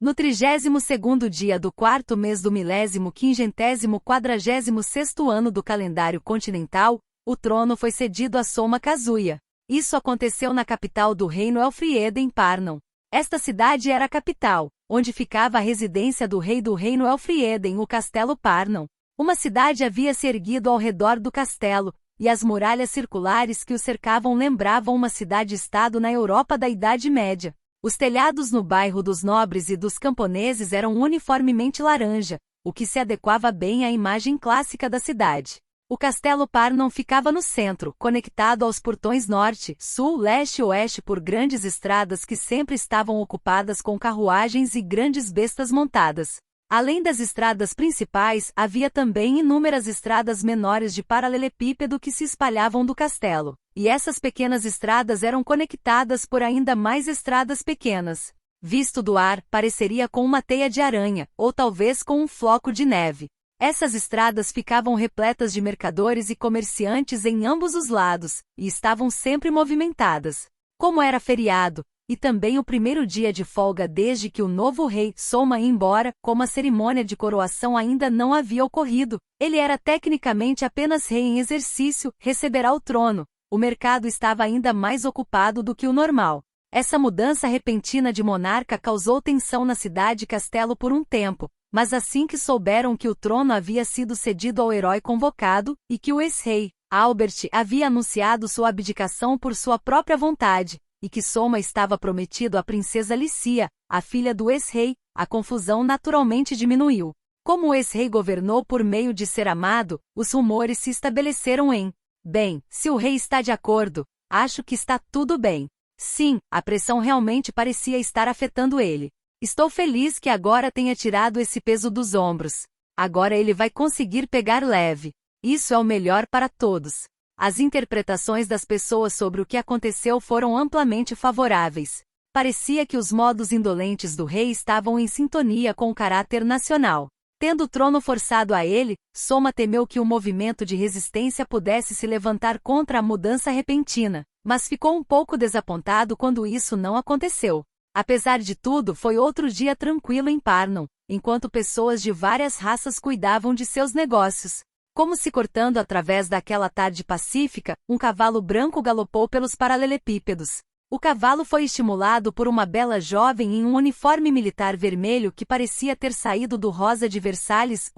No 32º dia do 4º mês do 1546º ano do calendário continental, o trono foi cedido a Soma Kazuya. Isso aconteceu na capital do reino Elfrieden Parnon. Esta cidade era a capital, onde ficava a residência do rei do reino Elfrieden, o Castelo Parnon. Uma cidade havia se erguido ao redor do castelo, e as muralhas circulares que o cercavam lembravam uma cidade-estado na Europa da Idade Média. Os telhados no bairro dos nobres e dos camponeses eram uniformemente laranja, o que se adequava bem à imagem clássica da cidade. O Castelo Parnon ficava no centro, conectado aos portões norte, sul, leste e oeste por grandes estradas que sempre estavam ocupadas com carruagens e grandes bestas montadas. Além das estradas principais, havia também inúmeras estradas menores de paralelepípedo que se espalhavam do castelo, e essas pequenas estradas eram conectadas por ainda mais estradas pequenas. Visto do ar, pareceria com uma teia de aranha, ou talvez com um floco de neve. Essas estradas ficavam repletas de mercadores e comerciantes em ambos os lados, e estavam sempre movimentadas. Como era feriado, e também o primeiro dia de folga desde que o novo rei Soma ia embora, como a cerimônia de coroação ainda não havia ocorrido, ele era tecnicamente apenas rei em exercício, receberá o trono. O mercado estava ainda mais ocupado do que o normal. Essa mudança repentina de monarca causou tensão na cidade-castelo por um tempo, mas assim que souberam que o trono havia sido cedido ao herói convocado, e que o ex-rei, Albert, havia anunciado sua abdicação por sua própria vontade, e que Soma estava prometido à princesa Lícia, a filha do ex-rei, a confusão naturalmente diminuiu. Como o ex-rei governou por meio de ser amado, os rumores se estabeleceram em: bem, se o rei está de acordo, acho que está tudo bem. Sim, a pressão realmente parecia estar afetando ele. Estou feliz que agora tenha tirado esse peso dos ombros. Agora ele vai conseguir pegar leve. Isso é o melhor para todos. As interpretações das pessoas sobre o que aconteceu foram amplamente favoráveis. Parecia que os modos indolentes do rei estavam em sintonia com o caráter nacional. Tendo o trono forçado a ele, Soma temeu que o movimento de resistência pudesse se levantar contra a mudança repentina, mas ficou um pouco desapontado quando isso não aconteceu. Apesar de tudo, foi outro dia tranquilo em Parnon, enquanto pessoas de várias raças cuidavam de seus negócios. Como se cortando através daquela tarde pacífica, um cavalo branco galopou pelos paralelepípedos. O cavalo foi estimulado por uma bela jovem em um uniforme militar vermelho que parecia ter saído do Rosa de Versalhes.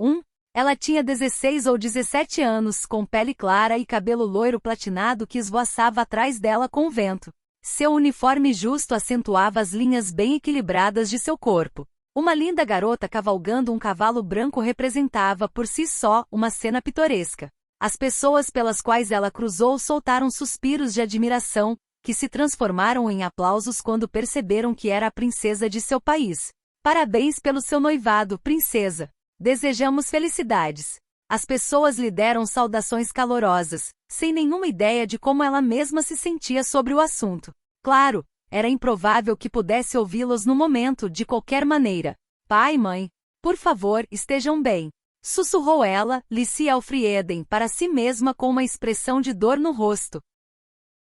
Ela tinha 16 ou 17 anos, com pele clara e cabelo loiro platinado que esvoaçava atrás dela com o vento. Seu uniforme justo acentuava as linhas bem equilibradas de seu corpo. Uma linda garota cavalgando um cavalo branco representava por si só uma cena pitoresca. As pessoas pelas quais ela cruzou soltaram suspiros de admiração, que se transformaram em aplausos quando perceberam que era a princesa de seu país. Parabéns pelo seu noivado, princesa. Desejamos felicidades. As pessoas lhe deram saudações calorosas, sem nenhuma ideia de como ela mesma se sentia sobre o assunto. Claro, era improvável que pudesse ouvi-los no momento, de qualquer maneira. Pai e mãe, por favor, estejam bem. Sussurrou ela, Lícia Elfrieden, para si mesma com uma expressão de dor no rosto.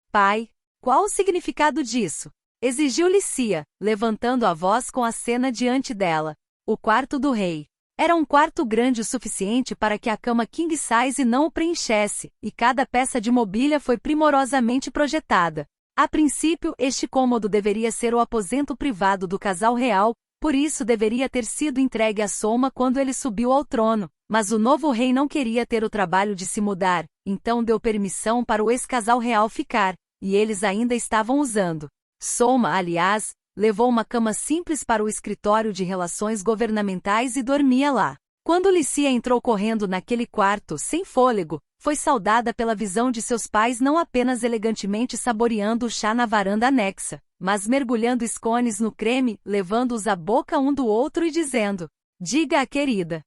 Pai, qual o significado disso? Exigiu Lícia, levantando a voz com a cena diante dela. O quarto do rei. Era um quarto grande o suficiente para que a cama king size não o preenchesse, e cada peça de mobília foi primorosamente projetada. A princípio, este cômodo deveria ser o aposento privado do casal real, por isso deveria ter sido entregue a Soma quando ele subiu ao trono, mas o novo rei não queria ter o trabalho de se mudar, então deu permissão para o ex-casal real ficar, e eles ainda estavam usando. Soma, aliás, levou uma cama simples para o escritório de relações governamentais e dormia lá. Quando Lícia entrou correndo naquele quarto, sem fôlego, foi saudada pela visão de seus pais não apenas elegantemente saboreando o chá na varanda anexa, mas mergulhando scones no creme, levando-os à boca um do outro e dizendo: diga a querida.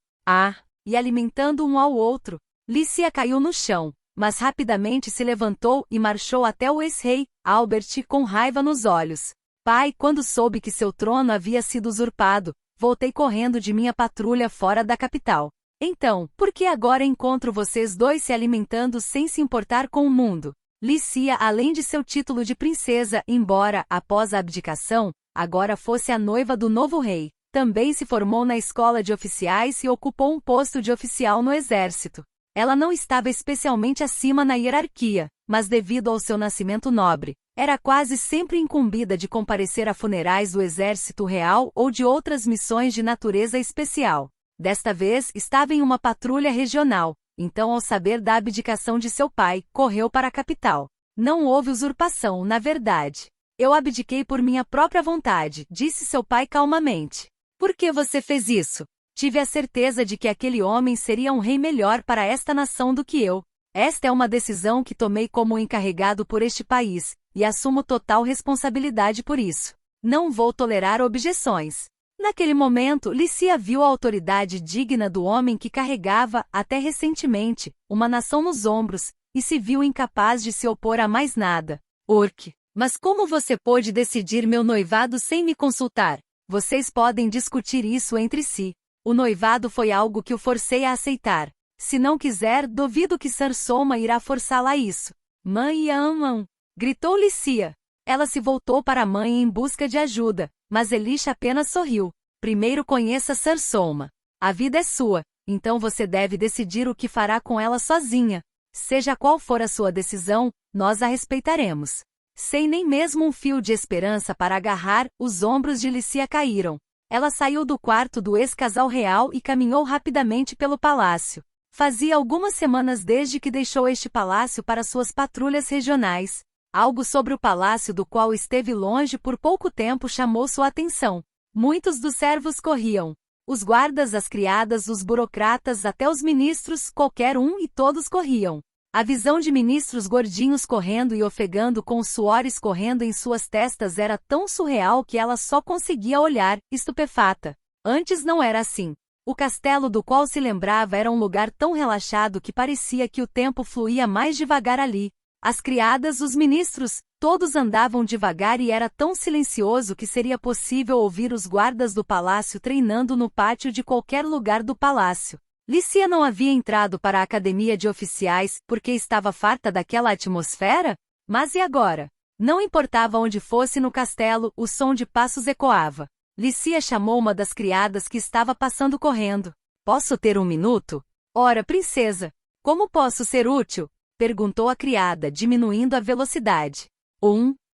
E alimentando um ao outro. Lícia caiu no chão, mas rapidamente se levantou e marchou até o ex-rei, Albert, com raiva nos olhos. Pai, quando soube que seu trono havia sido usurpado, voltei correndo de minha patrulha fora da capital. Então, por que agora encontro vocês dois se alimentando sem se importar com o mundo? Lícia, além de seu título de princesa, embora, após a abdicação, agora fosse a noiva do novo rei, Também se formou na escola de oficiais e ocupou um posto de oficial no exército. Ela não estava especialmente acima na hierarquia, mas devido ao seu nascimento nobre, era quase sempre incumbida de comparecer a funerais do exército real ou de outras missões de natureza especial. Desta vez, estava em uma patrulha regional, então ao saber da abdicação de seu pai, correu para a capital. Não houve usurpação, na verdade. Eu abdiquei por minha própria vontade, disse seu pai calmamente. Por que você fez isso? Tive a certeza de que aquele homem seria um rei melhor para esta nação do que eu. Esta é uma decisão que tomei como encarregado por este país, e assumo total responsabilidade por isso. Não vou tolerar objeções. Naquele momento, Lícia viu a autoridade digna do homem que carregava, até recentemente, uma nação nos ombros, e se viu incapaz de se opor a mais nada. Urk, mas como você pôde decidir meu noivado sem me consultar? Vocês podem discutir isso entre si. O noivado foi algo que o forcei a aceitar. Se não quiser, duvido que Sarsoma irá forçá-la a isso. Mãe amam! Gritou Lícia. Ela se voltou para a mãe em busca de ajuda, mas Elisha apenas sorriu. Primeiro conheça Sarsoma. A vida é sua, então você deve decidir o que fará com ela sozinha. Seja qual for a sua decisão, nós a respeitaremos. Sem nem mesmo um fio de esperança para agarrar, os ombros de Lícia caíram. Ela saiu do quarto do ex-casal real e caminhou rapidamente pelo palácio. Fazia algumas semanas desde que deixou este palácio para suas patrulhas regionais. Algo sobre o palácio do qual esteve longe por pouco tempo chamou sua atenção. Muitos dos servos corriam. Os guardas, as criadas, os burocratas, até os ministros, qualquer um e todos corriam. A visão de ministros gordinhos correndo e ofegando com o suor escorrendo em suas testas era tão surreal que ela só conseguia olhar, estupefata. Antes não era assim. O castelo do qual se lembrava era um lugar tão relaxado que parecia que o tempo fluía mais devagar ali. As criadas, os ministros, todos andavam devagar e era tão silencioso que seria possível ouvir os guardas do palácio treinando no pátio de qualquer lugar do palácio. Lícia não havia entrado para a academia de oficiais porque estava farta daquela atmosfera? Mas e agora? Não importava onde fosse no castelo, o som de passos ecoava. Lícia chamou uma das criadas que estava passando correndo. Posso ter um minuto? Ora, princesa, como posso ser útil? Perguntou a criada, diminuindo a velocidade.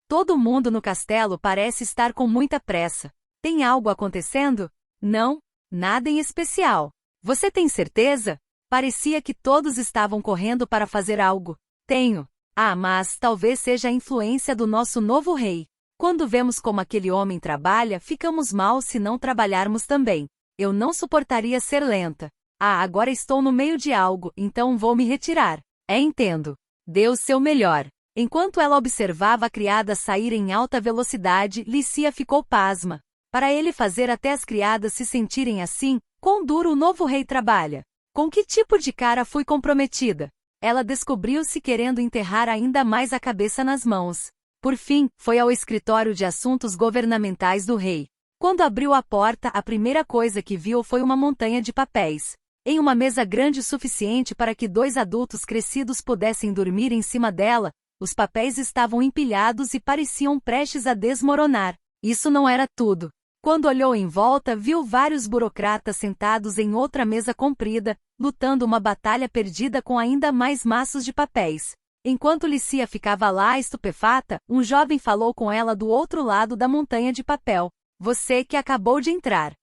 Todo mundo no castelo parece estar com muita pressa. Tem algo acontecendo? Não, nada em especial. Você tem certeza? Parecia que todos estavam correndo para fazer algo. Tenho. Ah, mas talvez seja a influência do nosso novo rei. Quando vemos como aquele homem trabalha, ficamos mal se não trabalharmos também. Eu não suportaria ser lenta. Ah, agora estou no meio de algo, então vou me retirar. Entendo. Dê o seu melhor. Enquanto ela observava a criada sair em alta velocidade, Lícia ficou pasma. Para ele fazer até as criadas se sentirem assim, quão duro o novo rei trabalha. Com que tipo de cara fui comprometida? Ela descobriu-se querendo enterrar ainda mais a cabeça nas mãos. Por fim, foi ao escritório de assuntos governamentais do rei. Quando abriu a porta, a primeira coisa que viu foi uma montanha de papéis. Em uma mesa grande o suficiente para que 2 adultos crescidos pudessem dormir em cima dela, os papéis estavam empilhados e pareciam prestes a desmoronar. Isso não era tudo. Quando olhou em volta, viu vários burocratas sentados em outra mesa comprida, lutando uma batalha perdida com ainda mais maços de papéis. Enquanto Lícia ficava lá estupefata, um jovem falou com ela do outro lado da montanha de papel. Você que acabou de entrar.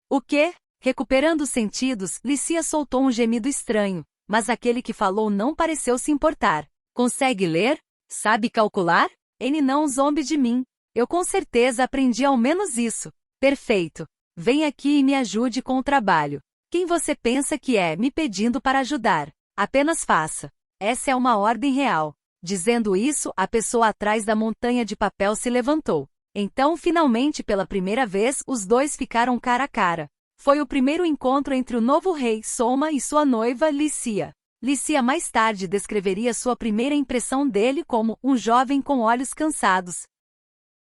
O quê? Recuperando os sentidos, Lícia soltou um gemido estranho, mas aquele que falou não pareceu se importar. Consegue ler? Sabe calcular? Ele não zombe de mim. Eu com certeza aprendi ao menos isso. Perfeito. Vem aqui e me ajude com o trabalho. Quem você pensa que é me pedindo para ajudar? Apenas faça. Essa é uma ordem real. Dizendo isso, a pessoa atrás da montanha de papel se levantou. Então, finalmente, pela primeira vez, os dois ficaram cara a cara. Foi o primeiro encontro entre o novo rei, Soma, e sua noiva, Lícia. Lícia mais tarde descreveria sua primeira impressão dele como um jovem com olhos cansados.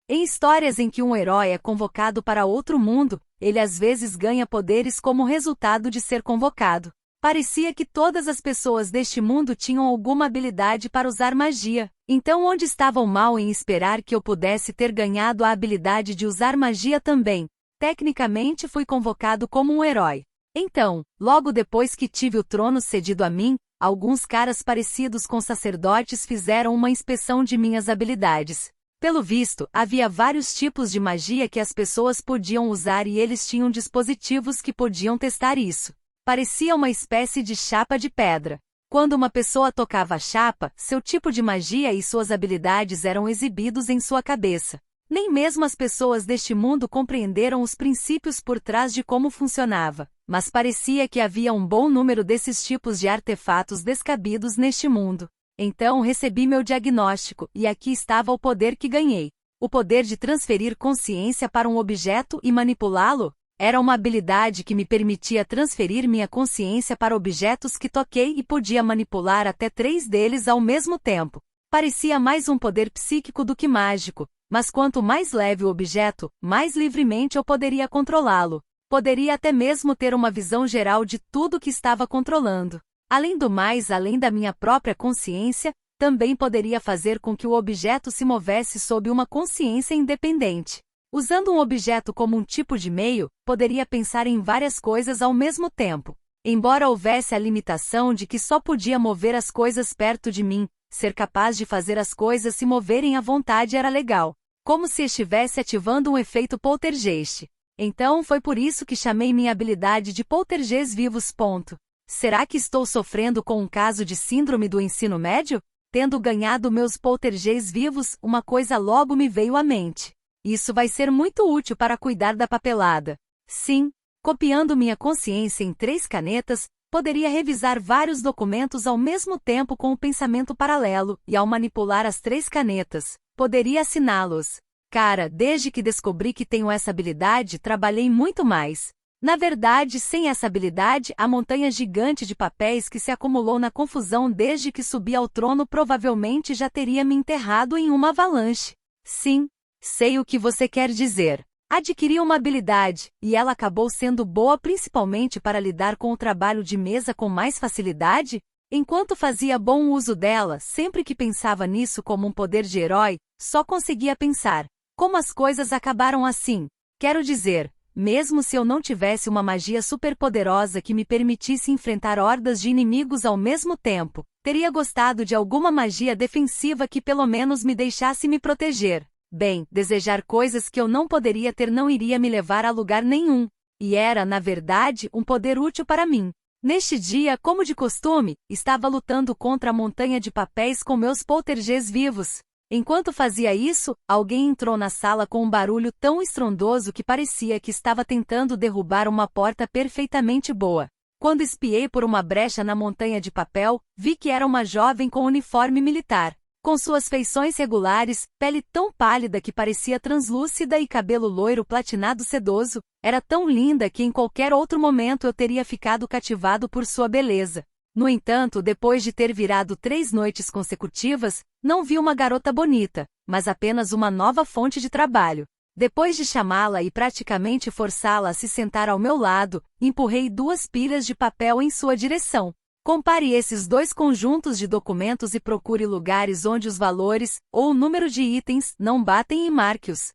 Em histórias em que um herói é convocado para outro mundo, ele às vezes ganha poderes como resultado de ser convocado. Parecia que todas as pessoas deste mundo tinham alguma habilidade para usar magia. Então onde estava o mal em esperar que eu pudesse ter ganhado a habilidade de usar magia também? Tecnicamente fui convocado como um herói. Então, logo depois que tive o trono cedido a mim, alguns caras parecidos com sacerdotes fizeram uma inspeção de minhas habilidades. Pelo visto, havia vários tipos de magia que as pessoas podiam usar e eles tinham dispositivos que podiam testar isso. Parecia uma espécie de chapa de pedra. Quando uma pessoa tocava a chapa, seu tipo de magia e suas habilidades eram exibidos em sua cabeça. Nem mesmo as pessoas deste mundo compreenderam os princípios por trás de como funcionava, mas parecia que havia um bom número desses tipos de artefatos descabidos neste mundo. Então recebi meu diagnóstico, e aqui estava o poder que ganhei. O poder de transferir consciência para um objeto e manipulá-lo. Era uma habilidade que me permitia transferir minha consciência para objetos que toquei e podia manipular até 3 deles ao mesmo tempo. Parecia mais um poder psíquico do que mágico, mas quanto mais leve o objeto, mais livremente eu poderia controlá-lo. Poderia até mesmo ter uma visão geral de tudo que estava controlando. Além do mais, além da minha própria consciência, também poderia fazer com que o objeto se movesse sob uma consciência independente. Usando um objeto como um tipo de meio, poderia pensar em várias coisas ao mesmo tempo. Embora houvesse a limitação de que só podia mover as coisas perto de mim, ser capaz de fazer as coisas se moverem à vontade era legal. Como se estivesse ativando um efeito poltergeist. Então foi por isso que chamei minha habilidade de poltergeist vivos. Será que estou sofrendo com um caso de síndrome do ensino médio? Tendo ganhado meus poltergeists vivos, uma coisa logo me veio à mente. Isso vai ser muito útil para cuidar da papelada. Sim, copiando minha consciência em 3 canetas, poderia revisar vários documentos ao mesmo tempo com o pensamento paralelo, e ao manipular as 3 canetas, poderia assiná-los. Cara, desde que descobri que tenho essa habilidade, trabalhei muito mais. Na verdade, sem essa habilidade, a montanha gigante de papéis que se acumulou na confusão desde que subi ao trono provavelmente já teria me enterrado em uma avalanche. Sim, sei o que você quer dizer. Adquiri uma habilidade, e ela acabou sendo boa principalmente para lidar com o trabalho de mesa com mais facilidade? Enquanto fazia bom uso dela, sempre que pensava nisso como um poder de herói, só conseguia pensar. Como as coisas acabaram assim? Quero dizer, mesmo se eu não tivesse uma magia superpoderosa que me permitisse enfrentar hordas de inimigos ao mesmo tempo, teria gostado de alguma magia defensiva que pelo menos me deixasse me proteger. Bem, desejar coisas que eu não poderia ter não iria me levar a lugar nenhum. E era, na verdade, um poder útil para mim. Neste dia, como de costume, estava lutando contra a montanha de papéis com meus poltergeists vivos. Enquanto fazia isso, alguém entrou na sala com um barulho tão estrondoso que parecia que estava tentando derrubar uma porta perfeitamente boa. Quando espiei por uma brecha na montanha de papel, vi que era uma jovem com uniforme militar. Com suas feições regulares, pele tão pálida que parecia translúcida e cabelo loiro platinado sedoso, era tão linda que em qualquer outro momento eu teria ficado cativado por sua beleza. No entanto, depois de ter virado 3 noites consecutivas, não vi uma garota bonita, mas apenas uma nova fonte de trabalho. Depois de chamá-la e praticamente forçá-la a se sentar ao meu lado, empurrei 2 pilhas de papel em sua direção. Compare esses 2 conjuntos de documentos e procure lugares onde os valores, ou o número de itens, não batem e marque-os.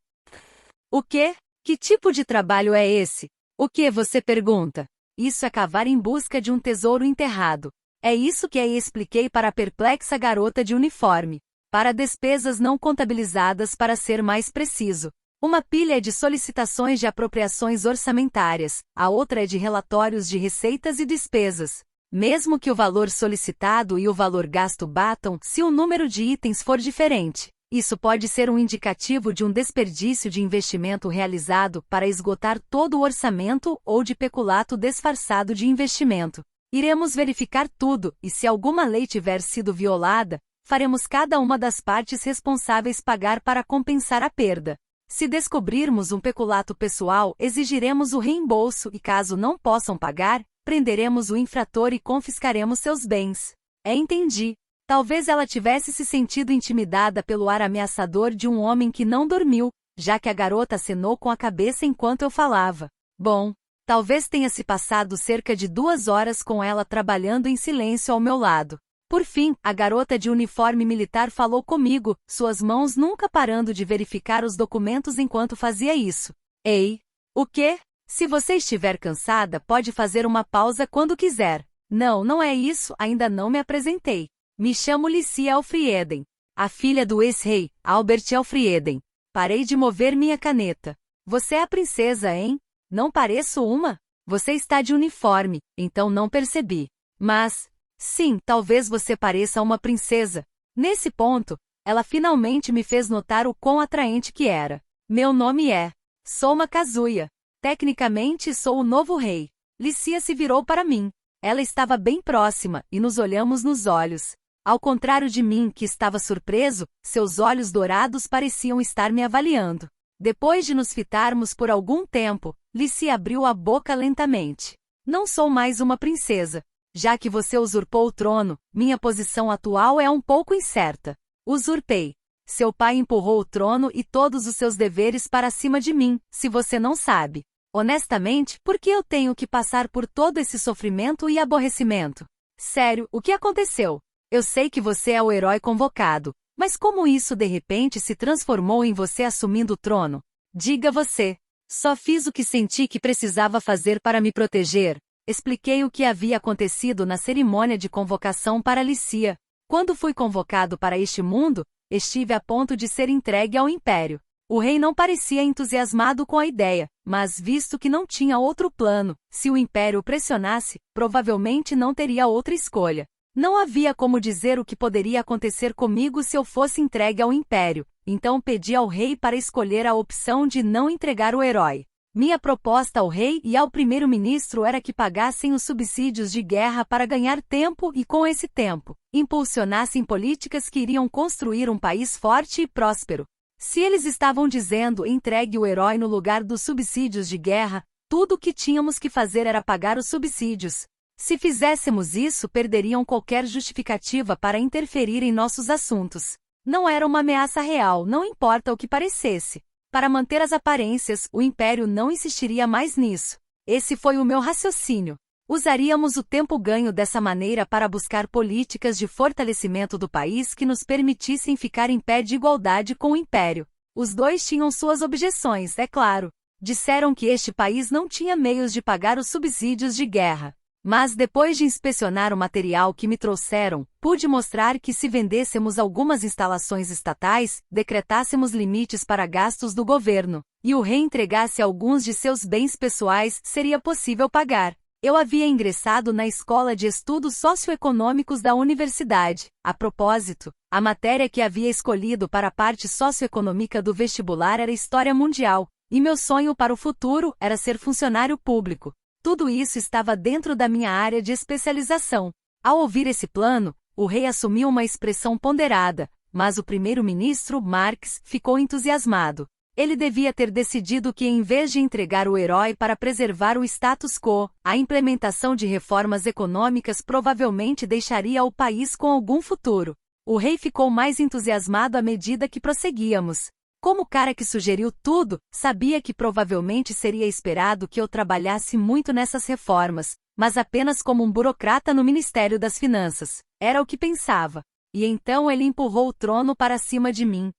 O quê? Que tipo de trabalho é esse? O que você pergunta? Isso é cavar em busca de um tesouro enterrado. É isso que aí expliquei para a perplexa garota de uniforme. Para despesas não contabilizadas, para ser mais preciso. Uma pilha é de solicitações de apropriações orçamentárias, a outra é de relatórios de receitas e despesas. Mesmo que o valor solicitado e o valor gasto batam, se o número de itens for diferente, isso pode ser um indicativo de um desperdício de investimento realizado para esgotar todo o orçamento ou de peculato disfarçado de investimento. Iremos verificar tudo, e se alguma lei tiver sido violada, faremos cada uma das partes responsáveis pagar para compensar a perda. Se descobrirmos um peculato pessoal, exigiremos o reembolso e caso não possam pagar, prenderemos o infrator e confiscaremos seus bens. Entendi. Talvez ela tivesse se sentido intimidada pelo ar ameaçador de um homem que não dormiu, já que a garota acenou com a cabeça enquanto eu falava. Bom, talvez tenha se passado cerca de 2 horas com ela trabalhando em silêncio ao meu lado. Por fim, a garota de uniforme militar falou comigo, suas mãos nunca parando de verificar os documentos enquanto fazia isso. Ei! O quê? Se você estiver cansada, pode fazer uma pausa quando quiser. Não, não é isso, ainda não me apresentei. Me chamo Licia Elfrieden, a filha do ex-rei, Albert Elfrieden. Parei de mover minha caneta. Você é a princesa, hein? Não pareço uma? Você está de uniforme, então não percebi. Mas, sim, talvez você pareça uma princesa. Nesse ponto, ela finalmente me fez notar o quão atraente que era. Meu nome é Soma Kazuya. Tecnicamente sou o novo rei. Licia se virou para mim. Ela estava bem próxima, e nos olhamos nos olhos. Ao contrário de mim, que estava surpreso, seus olhos dourados pareciam estar me avaliando. Depois de nos fitarmos por algum tempo, Licia abriu a boca lentamente. Não sou mais uma princesa. Já que você usurpou o trono, minha posição atual é um pouco incerta. Usurpei. Seu pai empurrou o trono e todos os seus deveres para cima de mim, se você não sabe. Honestamente, por que eu tenho que passar por todo esse sofrimento e aborrecimento? Sério, o que aconteceu? Eu sei que você é o herói convocado, mas como isso de repente se transformou em você assumindo o trono? Diga você. Só fiz o que senti que precisava fazer para me proteger. Expliquei o que havia acontecido na cerimônia de convocação para Licia. Quando fui convocado para este mundo, estive a ponto de ser entregue ao Império. O rei não parecia entusiasmado com a ideia, mas visto que não tinha outro plano, se o Império o pressionasse, provavelmente não teria outra escolha. Não havia como dizer o que poderia acontecer comigo se eu fosse entregue ao Império, então pedi ao rei para escolher a opção de não entregar o herói. Minha proposta ao rei e ao primeiro-ministro era que pagassem os subsídios de guerra para ganhar tempo e, com esse tempo, impulsionassem políticas que iriam construir um país forte e próspero. Se eles estavam dizendo entregue o herói no lugar dos subsídios de guerra, tudo o que tínhamos que fazer era pagar os subsídios. Se fizéssemos isso, perderiam qualquer justificativa para interferir em nossos assuntos. Não era uma ameaça real, não importa o que parecesse. Para manter as aparências, o Império não insistiria mais nisso. Esse foi o meu raciocínio. Usaríamos o tempo ganho dessa maneira para buscar políticas de fortalecimento do país que nos permitissem ficar em pé de igualdade com o Império. Os dois tinham suas objeções, é claro. Disseram que este país não tinha meios de pagar os subsídios de guerra. Mas depois de inspecionar o material que me trouxeram, pude mostrar que se vendêssemos algumas instalações estatais, decretássemos limites para gastos do governo, e o rei entregasse alguns de seus bens pessoais, seria possível pagar. Eu havia ingressado na Escola de Estudos Socioeconômicos da universidade. A propósito, a matéria que havia escolhido para a parte socioeconômica do vestibular era História Mundial, e meu sonho para o futuro era ser funcionário público. Tudo isso estava dentro da minha área de especialização. Ao ouvir esse plano, o rei assumiu uma expressão ponderada, mas o primeiro-ministro, Marx, ficou entusiasmado. Ele devia ter decidido que, em vez de entregar o herói para preservar o status quo, a implementação de reformas econômicas provavelmente deixaria o país com algum futuro. O rei ficou mais entusiasmado à medida que prosseguíamos. Como o cara que sugeriu tudo, sabia que provavelmente seria esperado que eu trabalhasse muito nessas reformas, mas apenas como um burocrata no Ministério das Finanças. Era o que pensava. E então ele empurrou o trono para cima de mim.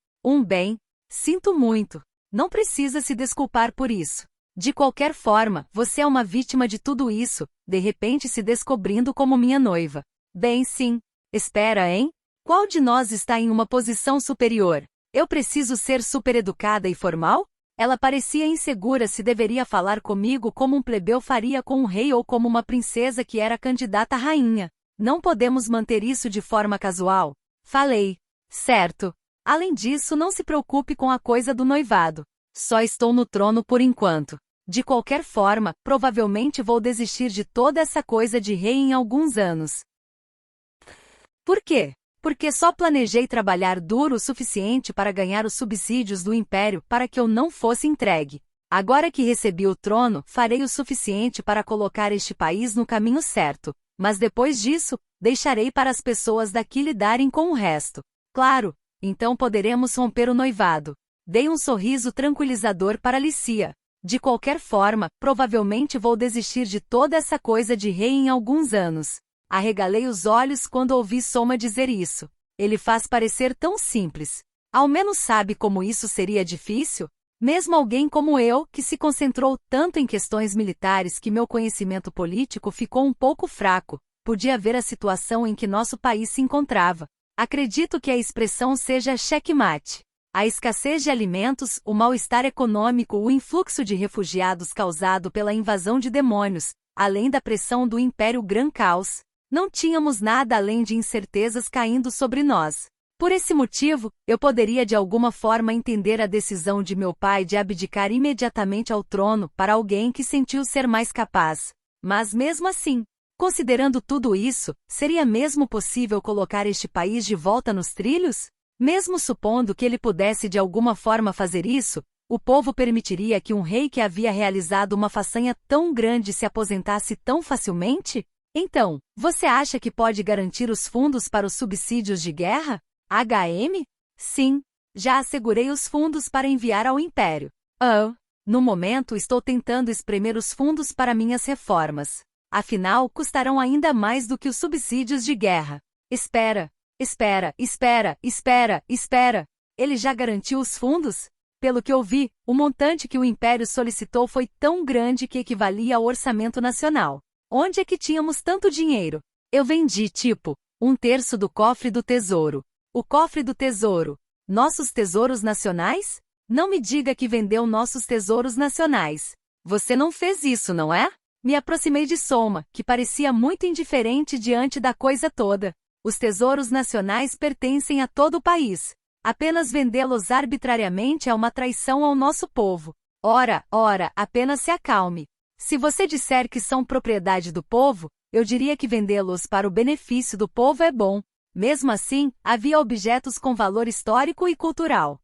Bem, sinto muito. Não precisa se desculpar por isso. De qualquer forma, você é uma vítima de tudo isso, de repente se descobrindo como minha noiva. Bem, sim. Espera, hein? Qual de nós está em uma posição superior? Eu preciso ser supereducada e formal? Ela parecia insegura se deveria falar comigo como um plebeu faria com um rei ou como uma princesa que era candidata à rainha. Não podemos manter isso de forma casual. Falei. Certo. Além disso, não se preocupe com a coisa do noivado. Só estou no trono por enquanto. De qualquer forma, provavelmente vou desistir de toda essa coisa de rei em alguns anos. Por quê? Porque só planejei trabalhar duro o suficiente para ganhar os subsídios do Império para que eu não fosse entregue. Agora que recebi o trono, farei o suficiente para colocar este país no caminho certo, mas depois disso, deixarei para as pessoas daqui lidarem com o resto. Claro, então poderemos romper o noivado. Dei um sorriso tranquilizador para Licia. De qualquer forma, provavelmente vou desistir de toda essa coisa de rei em alguns anos. Arregalei os olhos quando ouvi Soma dizer isso. Ele faz parecer tão simples. Ao menos sabe como isso seria difícil? Mesmo alguém como eu, que se concentrou tanto em questões militares que meu conhecimento político ficou um pouco fraco, podia ver a situação em que nosso país se encontrava. Acredito que a expressão seja checkmate. A escassez de alimentos, o mal-estar econômico, o influxo de refugiados causado pela invasão de demônios, além da pressão do Império Gran Caos. Não tínhamos nada além de incertezas caindo sobre nós. Por esse motivo, eu poderia de alguma forma entender a decisão de meu pai de abdicar imediatamente ao trono para alguém que sentiu ser mais capaz. Mas mesmo assim, considerando tudo isso, seria mesmo possível colocar este país de volta nos trilhos? Mesmo supondo que ele pudesse de alguma forma fazer isso, o povo permitiria que um rei que havia realizado uma façanha tão grande se aposentasse tão facilmente? Então, você acha que pode garantir os fundos para os subsídios de guerra? HM? Sim, já assegurei os fundos para enviar ao Império. No momento estou tentando espremer os fundos para minhas reformas. Afinal, custarão ainda mais do que os subsídios de guerra. Espera. Ele já garantiu os fundos? Pelo que eu vi, o montante que o Império solicitou foi tão grande que equivalia ao orçamento nacional. Onde é que tínhamos tanto dinheiro? Eu vendi, um terço do cofre do tesouro. O cofre do tesouro. Nossos tesouros nacionais? Não me diga que vendeu nossos tesouros nacionais. Você não fez isso, não é? Me aproximei de Soma, que parecia muito indiferente diante da coisa toda. Os tesouros nacionais pertencem a todo o país. Apenas vendê-los arbitrariamente é uma traição ao nosso povo. Ora, apenas se acalme. Se você disser que são propriedade do povo, eu diria que vendê-los para o benefício do povo é bom. Mesmo assim, havia objetos com valor histórico e cultural.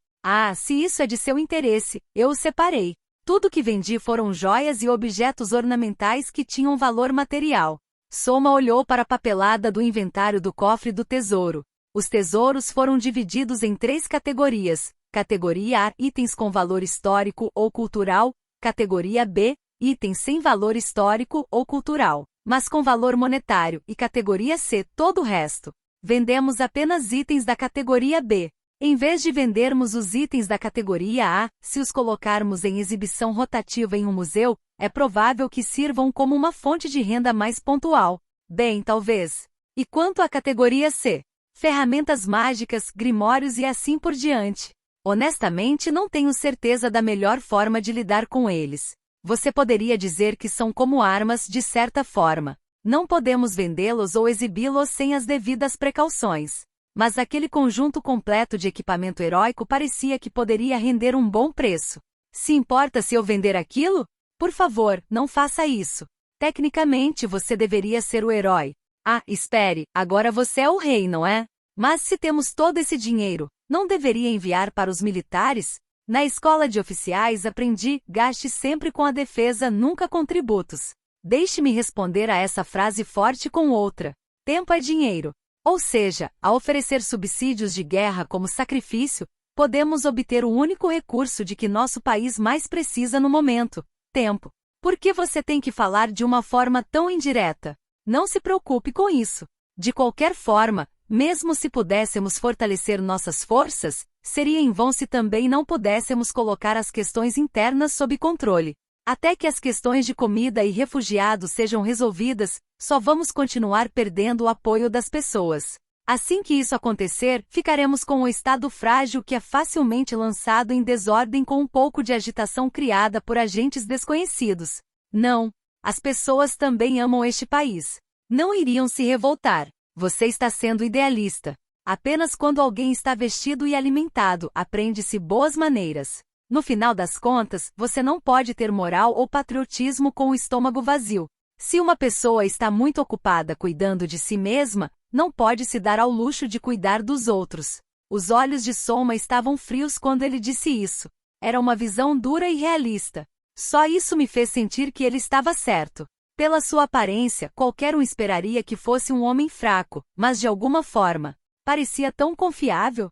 Se isso é de seu interesse, eu os separei. Tudo que vendi foram joias e objetos ornamentais que tinham valor material. Soma olhou para a papelada do inventário do cofre do tesouro. Os tesouros foram divididos em 3 categorias. Categoria A, itens com valor histórico ou cultural. Categoria B, itens sem valor histórico ou cultural, mas com valor monetário. E categoria C, todo o resto. Vendemos apenas itens da categoria B. Em vez de vendermos os itens da categoria A, se os colocarmos em exibição rotativa em um museu, é provável que sirvam como uma fonte de renda mais pontual. Bem, talvez. E quanto à categoria C? Ferramentas mágicas, grimórios e assim por diante. Honestamente, não tenho certeza da melhor forma de lidar com eles. Você poderia dizer que são como armas, de certa forma. Não podemos vendê-los ou exibi-los sem as devidas precauções. Mas aquele conjunto completo de equipamento heróico parecia que poderia render um bom preço. Se importa se eu vender aquilo? Por favor, não faça isso. Tecnicamente você deveria ser o herói. Espere, agora você é o rei, não é? Mas se temos todo esse dinheiro, não deveria enviar para os militares? Na escola de oficiais aprendi, gaste sempre com a defesa, nunca com tributos. Deixe-me responder a essa frase forte com outra. Tempo é dinheiro. Ou seja, ao oferecer subsídios de guerra como sacrifício, podemos obter o único recurso de que nosso país mais precisa no momento: tempo. Por que você tem que falar de uma forma tão indireta? Não se preocupe com isso. De qualquer forma, mesmo se pudéssemos fortalecer nossas forças, seria em vão se também não pudéssemos colocar as questões internas sob controle. Até que as questões de comida e refugiados sejam resolvidas, só vamos continuar perdendo o apoio das pessoas. Assim que isso acontecer, ficaremos com um estado frágil que é facilmente lançado em desordem com um pouco de agitação criada por agentes desconhecidos. Não, as pessoas também amam este país. Não iriam se revoltar. Você está sendo idealista. Apenas quando alguém está vestido e alimentado, aprende-se boas maneiras. No final das contas, você não pode ter moral ou patriotismo com o estômago vazio. Se uma pessoa está muito ocupada cuidando de si mesma, não pode se dar ao luxo de cuidar dos outros. Os olhos de Soma estavam frios quando ele disse isso. Era uma visão dura e realista. Só isso me fez sentir que ele estava certo. Pela sua aparência, qualquer um esperaria que fosse um homem fraco, mas de alguma forma, parecia tão confiável.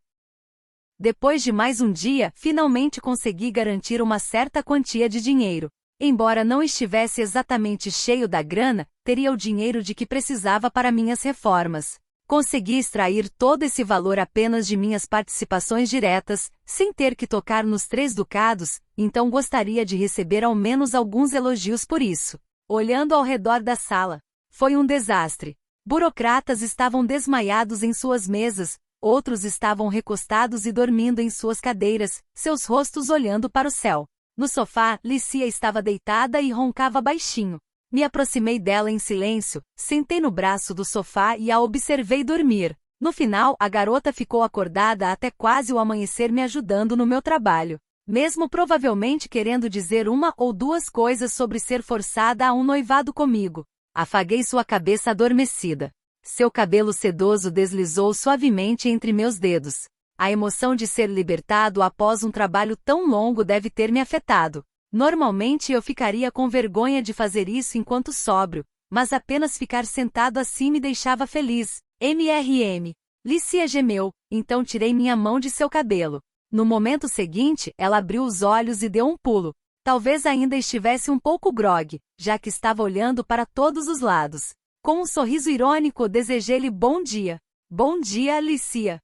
Depois de mais um dia, finalmente consegui garantir uma certa quantia de dinheiro. Embora não estivesse exatamente cheio da grana, teria o dinheiro de que precisava para minhas reformas. Consegui extrair todo esse valor apenas de minhas participações diretas, sem ter que tocar nos 3 ducados, então gostaria de receber ao menos alguns elogios por isso. Olhando ao redor da sala. Foi um desastre. Burocratas estavam desmaiados em suas mesas, outros estavam recostados e dormindo em suas cadeiras, seus rostos olhando para o céu. No sofá, Lícia estava deitada e roncava baixinho. Me aproximei dela em silêncio, sentei no braço do sofá e a observei dormir. No final, a garota ficou acordada até quase o amanhecer me ajudando no meu trabalho. Mesmo provavelmente querendo dizer uma ou duas coisas sobre ser forçada a um noivado comigo. Afaguei sua cabeça adormecida. Seu cabelo sedoso deslizou suavemente entre meus dedos. A emoção de ser libertado após um trabalho tão longo deve ter me afetado. Normalmente eu ficaria com vergonha de fazer isso enquanto sóbrio, mas apenas ficar sentado assim me deixava feliz. MRM. Lícia gemeu, então tirei minha mão de seu cabelo. No momento seguinte, ela abriu os olhos e deu um pulo. Talvez ainda estivesse um pouco grogue, já que estava olhando para todos os lados. Com um sorriso irônico, desejei-lhe bom dia. Bom dia, Lícia.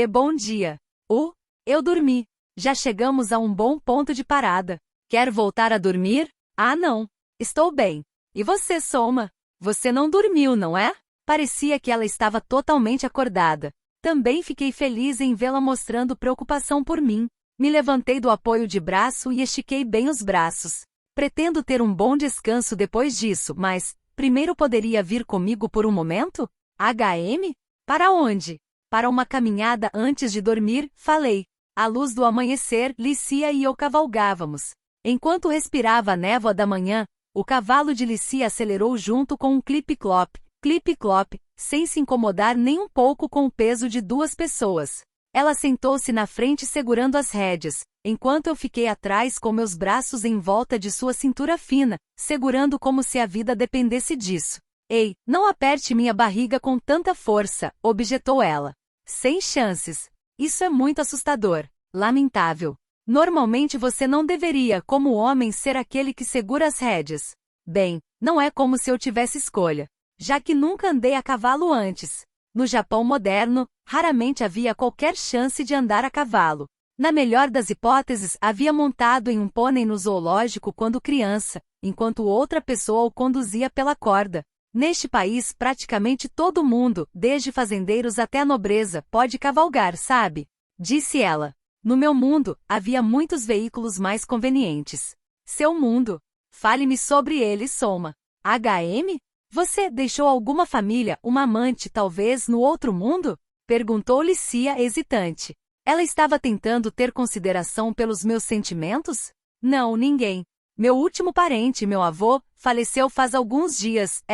Bom dia. Eu dormi. Já chegamos a um bom ponto de parada. Quer voltar a dormir? Ah, não. Estou bem. E você, Soma? Você não dormiu, não é? Parecia que ela estava totalmente acordada. Também fiquei feliz em vê-la mostrando preocupação por mim. Me levantei do apoio de braço e estiquei bem os braços. Pretendo ter um bom descanso depois disso, mas, primeiro poderia vir comigo por um momento? HM? Para onde? Para uma caminhada antes de dormir, falei. À luz do amanhecer, Lícia e eu cavalgávamos. Enquanto respirava a névoa da manhã, o cavalo de Lícia acelerou junto com um clip-clop, sem se incomodar nem um pouco com o peso de 2 pessoas. Ela sentou-se na frente segurando as rédeas, enquanto eu fiquei atrás com meus braços em volta de sua cintura fina, segurando como se a vida dependesse disso. Ei, não aperte minha barriga com tanta força, objetou ela. Sem chances. Isso é muito assustador. Lamentável. Normalmente você não deveria, como homem, ser aquele que segura as rédeas. Bem, não é como se eu tivesse escolha, já que nunca andei a cavalo antes. No Japão moderno, raramente havia qualquer chance de andar a cavalo. Na melhor das hipóteses, havia montado em um pônei no zoológico quando criança, enquanto outra pessoa o conduzia pela corda. Neste país, praticamente todo mundo, desde fazendeiros até a nobreza, pode cavalgar, sabe? Disse ela. No meu mundo, havia muitos veículos mais convenientes. Seu mundo. Fale-me sobre ele, Soma. HM? Você deixou alguma família, uma amante, talvez, no outro mundo? Perguntou Lícia hesitante. Ela estava tentando ter consideração pelos meus sentimentos? Não, ninguém. Meu último parente, meu avô, faleceu faz alguns dias.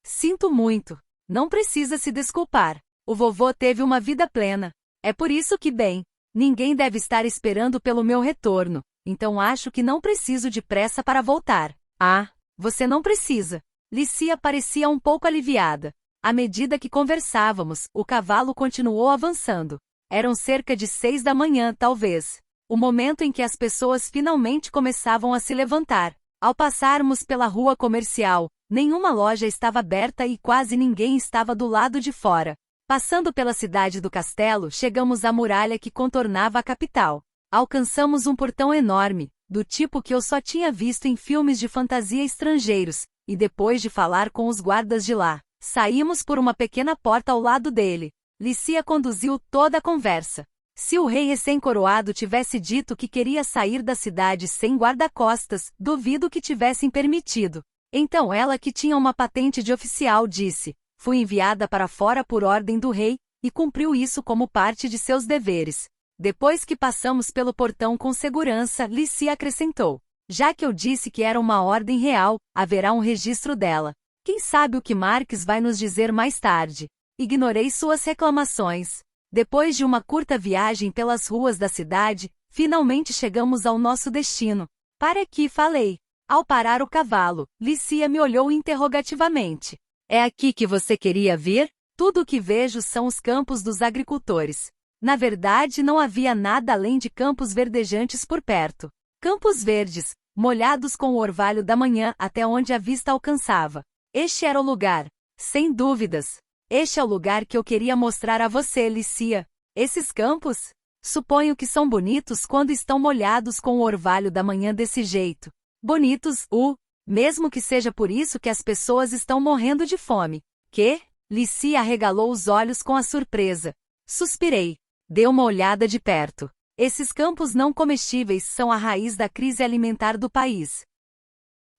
Sinto muito. Não precisa se desculpar. O vovô teve uma vida plena. É por isso que, bem, ninguém deve estar esperando pelo meu retorno, então acho que não preciso de pressa para voltar. Ah, você não precisa. Lícia parecia um pouco aliviada. À medida que conversávamos, o cavalo continuou avançando. Eram cerca de 6 da manhã, talvez. O momento em que as pessoas finalmente começavam a se levantar. Ao passarmos pela rua comercial, nenhuma loja estava aberta e quase ninguém estava do lado de fora. Passando pela cidade do castelo, chegamos à muralha que contornava a capital. Alcançamos um portão enorme, do tipo que eu só tinha visto em filmes de fantasia estrangeiros, e depois de falar com os guardas de lá, saímos por uma pequena porta ao lado dele. Lícia conduziu toda a conversa. Se o rei recém-coroado tivesse dito que queria sair da cidade sem guarda-costas, duvido que tivessem permitido. Então ela, que tinha uma patente de oficial, disse: fui enviada para fora por ordem do rei, e cumpriu isso como parte de seus deveres. Depois que passamos pelo portão com segurança, Lícia acrescentou: já que eu disse que era uma ordem real, haverá um registro dela. Quem sabe o que Marques vai nos dizer mais tarde. Ignorei suas reclamações. Depois de uma curta viagem pelas ruas da cidade, finalmente chegamos ao nosso destino. Para aqui, falei. Ao parar o cavalo, Lícia me olhou interrogativamente. É aqui que você queria vir? Tudo o que vejo são os campos dos agricultores. Na verdade, não havia nada além de campos verdejantes por perto. Campos verdes, molhados com o orvalho da manhã até onde a vista alcançava. Este era o lugar. Sem dúvidas. Este é o lugar que eu queria mostrar a você, Lícia. Esses campos? Suponho que são bonitos quando estão molhados com o orvalho da manhã desse jeito. Bonitos, mesmo que seja por isso que as pessoas estão morrendo de fome. Quê? Lícia arregalou os olhos com a surpresa. Suspirei. Dê uma olhada de perto. Esses campos não comestíveis são a raiz da crise alimentar do país.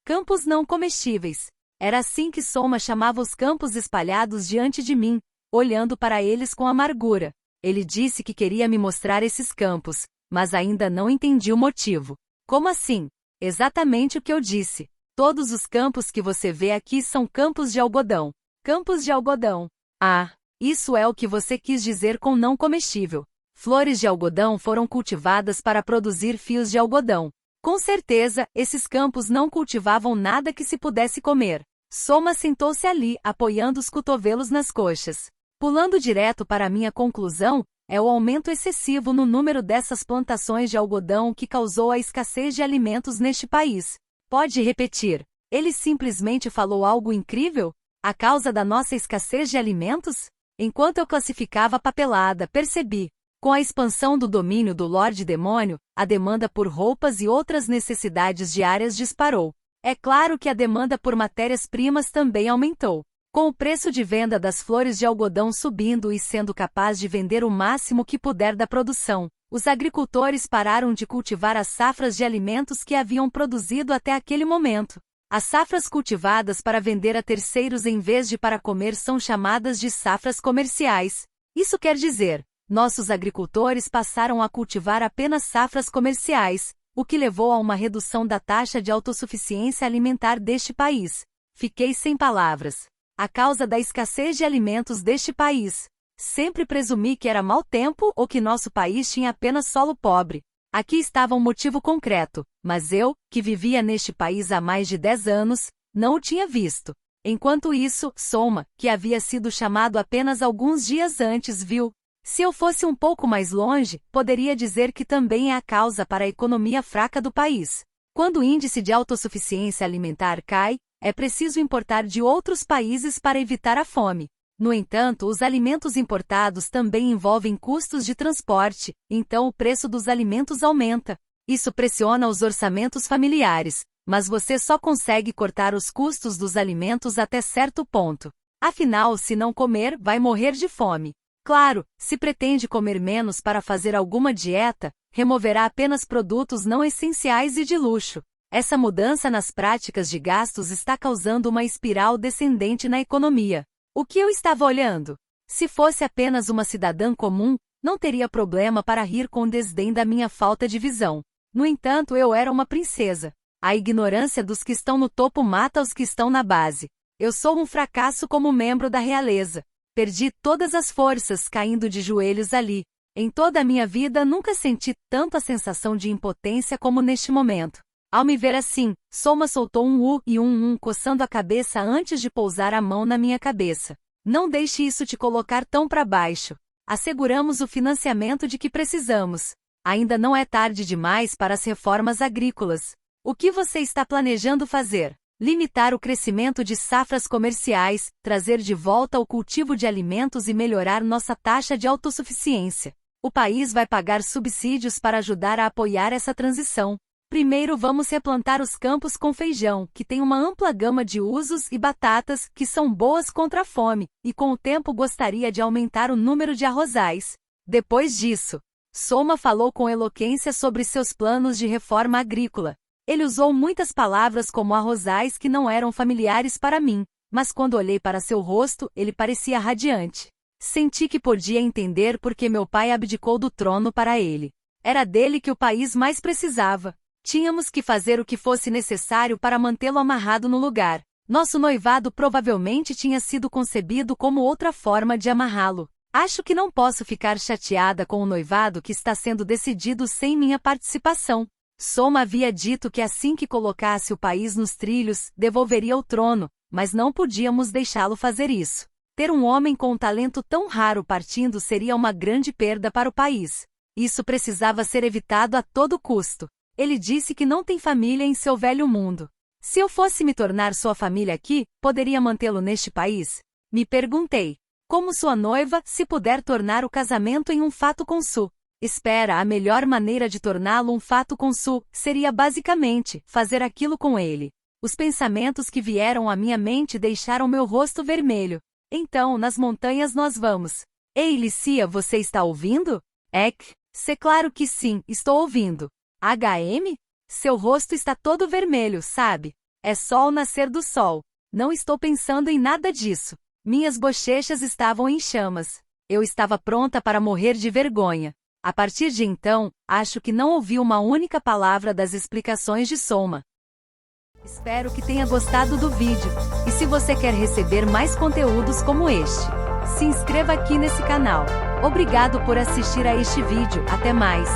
Campos não comestíveis. Era assim que Soma chamava os campos espalhados diante de mim, olhando para eles com amargura. Ele disse que queria me mostrar esses campos, mas ainda não entendi o motivo. Como assim? Exatamente o que eu disse. Todos os campos que você vê aqui são campos de algodão. Campos de algodão. Ah, isso é o que você quis dizer com não comestível. Flores de algodão foram cultivadas para produzir fios de algodão. Com certeza, esses campos não cultivavam nada que se pudesse comer. Soma sentou-se ali, apoiando os cotovelos nas coxas. Pulando direto para a minha conclusão, é o aumento excessivo no número dessas plantações de algodão que causou a escassez de alimentos neste país. Pode repetir. Ele simplesmente falou algo incrível? A causa da nossa escassez de alimentos? Enquanto eu classificava a papelada, percebi. Com a expansão do domínio do Lorde Demônio, a demanda por roupas e outras necessidades diárias disparou. É claro que a demanda por matérias-primas também aumentou. Com o preço de venda das flores de algodão subindo e sendo capaz de vender o máximo que puder da produção, os agricultores pararam de cultivar as safras de alimentos que haviam produzido até aquele momento. As safras cultivadas para vender a terceiros em vez de para comer são chamadas de safras comerciais. Isso quer dizer, nossos agricultores passaram a cultivar apenas safras comerciais, o que levou a uma redução da taxa de autossuficiência alimentar deste país. Fiquei sem palavras. A causa da escassez de alimentos deste país. Sempre presumi que era mau tempo ou que nosso país tinha apenas solo pobre. Aqui estava um motivo concreto, mas eu, que vivia neste país há mais de 10 anos, não o tinha visto. Enquanto isso, Soma, que havia sido chamado apenas alguns dias antes, viu. Se eu fosse um pouco mais longe, poderia dizer que também é a causa para a economia fraca do país. Quando o índice de autossuficiência alimentar cai, é preciso importar de outros países para evitar a fome. No entanto, os alimentos importados também envolvem custos de transporte, então o preço dos alimentos aumenta. Isso pressiona os orçamentos familiares, mas você só consegue cortar os custos dos alimentos até certo ponto. Afinal, se não comer, vai morrer de fome. Claro, se pretende comer menos para fazer alguma dieta, removerá apenas produtos não essenciais e de luxo. Essa mudança nas práticas de gastos está causando uma espiral descendente na economia. O que eu estava olhando? Se fosse apenas uma cidadã comum, não teria problema para rir com desdém da minha falta de visão. No entanto, eu era uma princesa. A ignorância dos que estão no topo mata os que estão na base. Eu sou um fracasso como membro da realeza. Perdi todas as forças caindo de joelhos ali. Em toda a minha vida nunca senti tanto a sensação de impotência como neste momento. Ao me ver assim, Soma soltou um e um coçando a cabeça antes de pousar a mão na minha cabeça. Não deixe isso te colocar tão para baixo. Asseguramos o financiamento de que precisamos. Ainda não é tarde demais para as reformas agrícolas. O que você está planejando fazer? Limitar o crescimento de safras comerciais, trazer de volta o cultivo de alimentos e melhorar nossa taxa de autossuficiência. O país vai pagar subsídios para ajudar a apoiar essa transição. Primeiro vamos replantar os campos com feijão, que tem uma ampla gama de usos, e batatas, que são boas contra a fome, e com o tempo gostaria de aumentar o número de arrozais. Depois disso, Soma falou com eloquência sobre seus planos de reforma agrícola. Ele usou muitas palavras como arrozais que não eram familiares para mim, mas quando olhei para seu rosto, ele parecia radiante. Senti que podia entender por que meu pai abdicou do trono para ele. Era dele que o país mais precisava. Tínhamos que fazer o que fosse necessário para mantê-lo amarrado no lugar. Nosso noivado provavelmente tinha sido concebido como outra forma de amarrá-lo. Acho que não posso ficar chateada com o noivado que está sendo decidido sem minha participação. Soma havia dito que assim que colocasse o país nos trilhos, devolveria o trono, mas não podíamos deixá-lo fazer isso. Ter um homem com um talento tão raro partindo seria uma grande perda para o país. Isso precisava ser evitado a todo custo. Ele disse que não tem família em seu velho mundo. Se eu fosse me tornar sua família aqui, poderia mantê-lo neste país? Me perguntei. Como sua noiva, se puder tornar o casamento em um fato consu. Espera, a melhor maneira de torná-lo um fato consu seria basicamente fazer aquilo com ele. Os pensamentos que vieram à minha mente deixaram meu rosto vermelho. Então, nas montanhas nós vamos. Ei, Licia, você está ouvindo? Ek, claro que sim, estou ouvindo. HM? Seu rosto está todo vermelho, sabe? É só o nascer do sol. Não estou pensando em nada disso. Minhas bochechas estavam em chamas. Eu estava pronta para morrer de vergonha. A partir de então, acho que não ouvi uma única palavra das explicações de Soma. Espero que tenha gostado do vídeo. E se você quer receber mais conteúdos como este, se inscreva aqui nesse canal. Obrigado por assistir a este vídeo. Até mais!